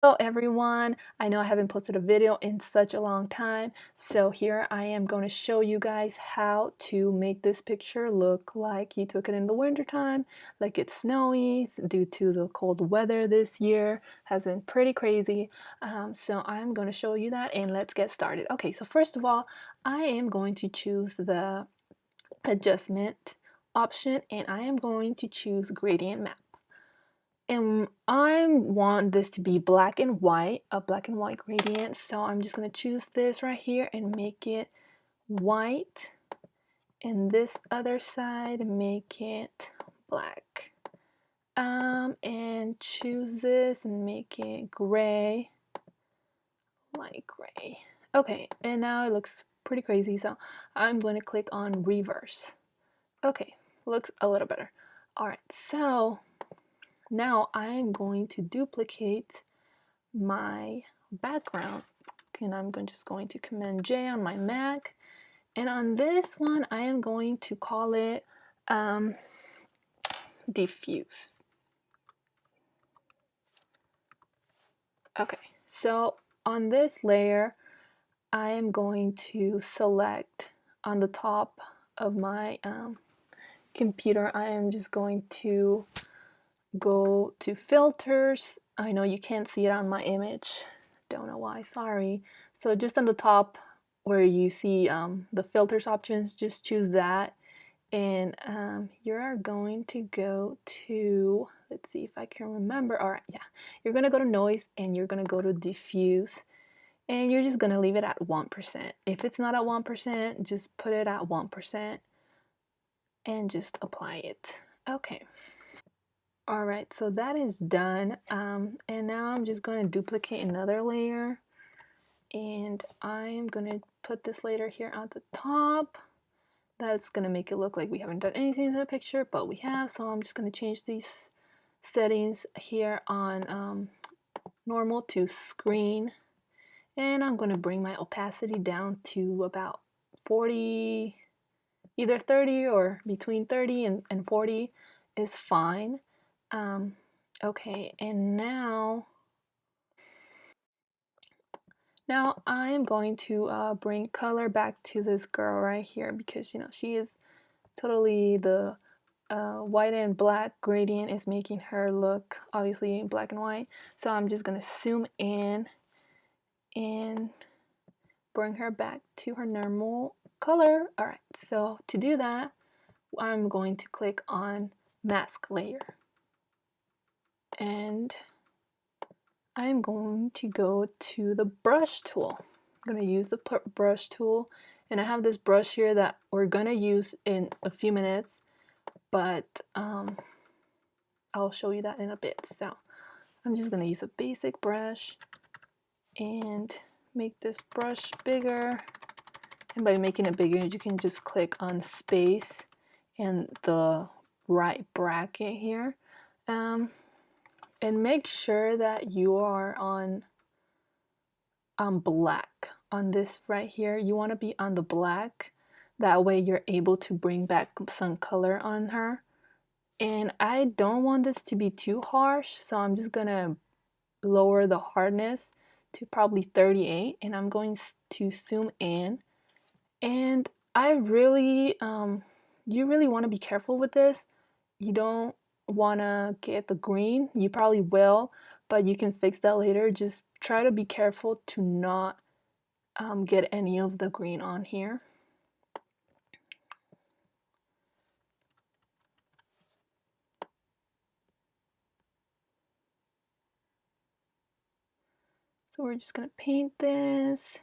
Hello everyone, I know I haven't posted a video in such a long time, so here I am going to show you guys how to make this picture look like you took it in the winter time, like it's snowy due to the cold weather this year has been pretty crazy. So I'm going to show you that and let's get started. Okay, so first of all, I am going to choose the adjustment option and I am going to choose gradient map. And I want this to be black and white, a black and white gradient. So I'm just going to choose this right here and make it white. And this other side, make it black. And choose this and make it gray, light gray. Okay, and now it looks pretty crazy. So I'm going to click on reverse. Okay, looks a little better. All right, so now I'm going to duplicate my background and I'm just going to Command J on my Mac, and on this one I am going to call it Diffuse. Okay, so on this layer I am going to select on the top of my computer. I am just going to go to filters. I know you can't see it on my image, don't know why, sorry. So just on the top where you see the filters options, just choose that, and you're going to go to, let's see if I can remember. All right, yeah, you're gonna go to noise and you're gonna go to diffuse, and you're just gonna leave it at 1%. If it's not at 1%, just put it at 1% and just apply it. Okay. All right, so that is done. And now I'm just going to duplicate another layer, and I'm going to put this layer here at the top. That's going to make it look like we haven't done anything to the picture, but we have. So I'm just going to change these settings here on normal to screen, and I'm going to bring my opacity down to about 40, either 30 or between 30 and 40 is fine. Okay, and now I am going to bring color back to this girl right here, because you know she is totally the white and black gradient is making her look obviously black and white. So I'm just gonna zoom in and bring her back to her normal color. All right, so to do that, I'm going to click on mask layer, and I'm going to go to the brush tool. I'm going to use the brush tool, and I have this brush here that we're going to use in a few minutes, but I'll show you that in a bit. So I'm just going to use a basic brush and make this brush bigger, and by making it bigger you can just click on space and the right bracket here, and make sure that you are on black. On this right here, you want to be on the black, that way you're able to bring back some color on her. And I don't want this to be too harsh, so I'm just gonna lower the hardness to probably 38, and I'm going to zoom in. And I really you really want to be careful with this. You don't want to get the green. You probably will, but you can fix that later. Just try to be careful to not get any of the green on here. So we're just gonna paint this.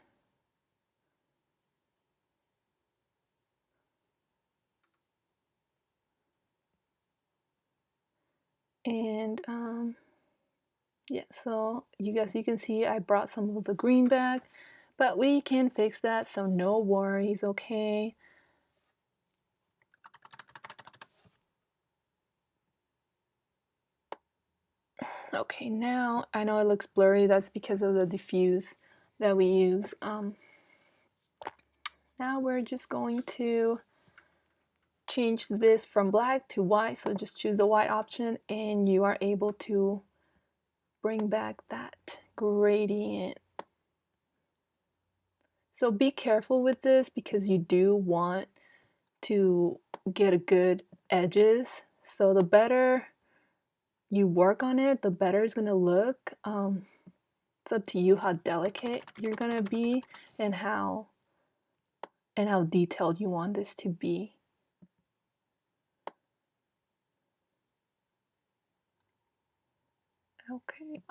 And yeah, so you can see I brought some of the green back, but we can fix that, so no worries, okay? Okay, now I know it looks blurry. That's because of the diffuse that we use. Now we're just going to change this from black to white. So just choose the white option, and you are able to bring back that gradient. So be careful with this because you do want to get a good edges. So the better you work on it, the better it's gonna look. It's up to you how delicate you're gonna be and how detailed you want this to be. Okay,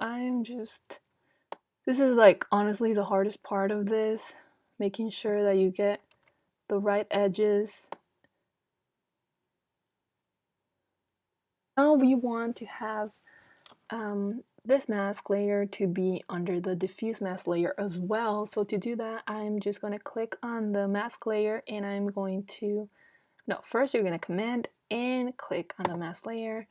this is like honestly the hardest part of this, making sure that you get the right edges. Now we want to have this mask layer to be under the diffuse mask layer as well. So to do that, I'm just going to click on the mask layer and I'm going to, no, first you're going to command and click on the mask layer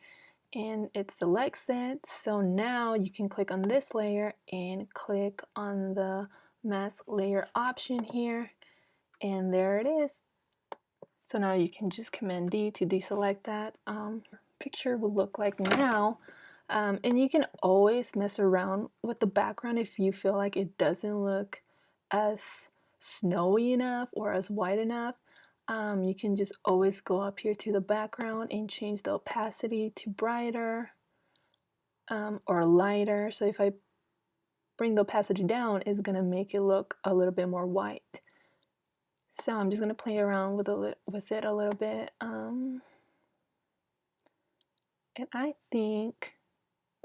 and it selects it. So now you can click on this layer and click on the mask layer option here and there it is. So now you can just command D to deselect that. Picture will look like now. And you can always mess around with the background if you feel like it doesn't look as snowy enough or as white enough. You can just always go up here to the background and change the opacity to brighter or lighter. So if I bring the opacity down, it's gonna make it look a little bit more white. So I'm just gonna play around with it a little bit. And I think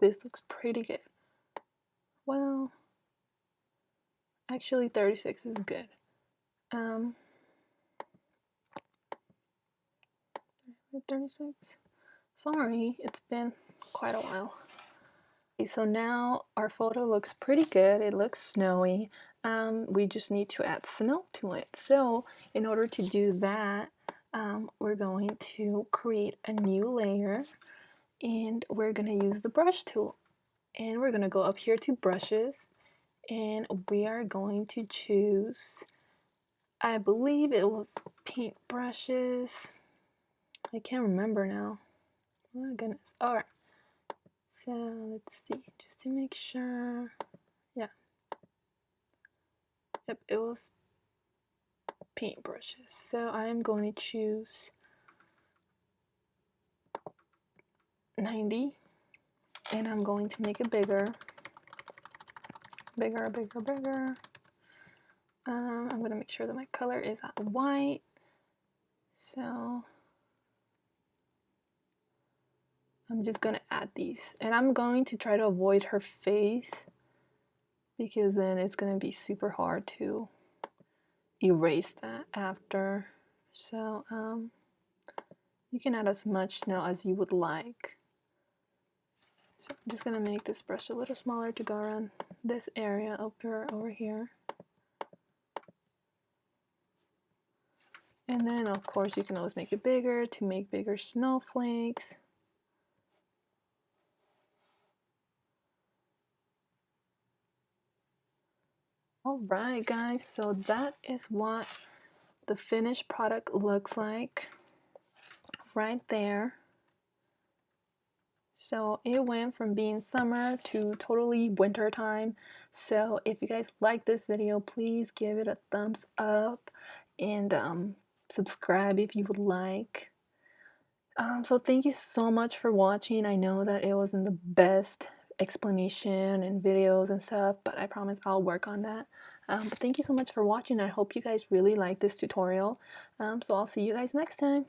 this looks pretty good. Well, actually 36 is good. 36? Sorry, it's been quite a while. Okay, so now our photo looks pretty good. It looks snowy. We just need to add snow to it. So in order to do that, we're going to create a new layer and we're going to use the brush tool. And we're going to go up here to brushes and we are going to choose, I believe it was paint brushes. I can't remember now. Oh my goodness. Alright. So let's see, just to make sure. Yeah. Yep, it was paint brushes. So I'm going to choose 90 and I'm going to make it bigger. Bigger, bigger, bigger. I'm going to make sure that my color is at white. So I'm just going to add these. And I'm going to try to avoid her face because then it's going to be super hard to erase that after. So you can add as much snow as you would like. So I'm just going to make this brush a little smaller to go around this area over here. And then of course you can always make it bigger to make bigger snowflakes. Alright guys, so that is what the finished product looks like right there. So it went from being summer to totally winter time. So if you guys like this video, please give it a thumbs up and subscribe if you would like. So thank you so much for watching. I know that it wasn't the best explanation and videos and stuff, but I promise I'll work on that. But thank you so much for watching. I hope you guys really like this tutorial. So I'll see you guys next time.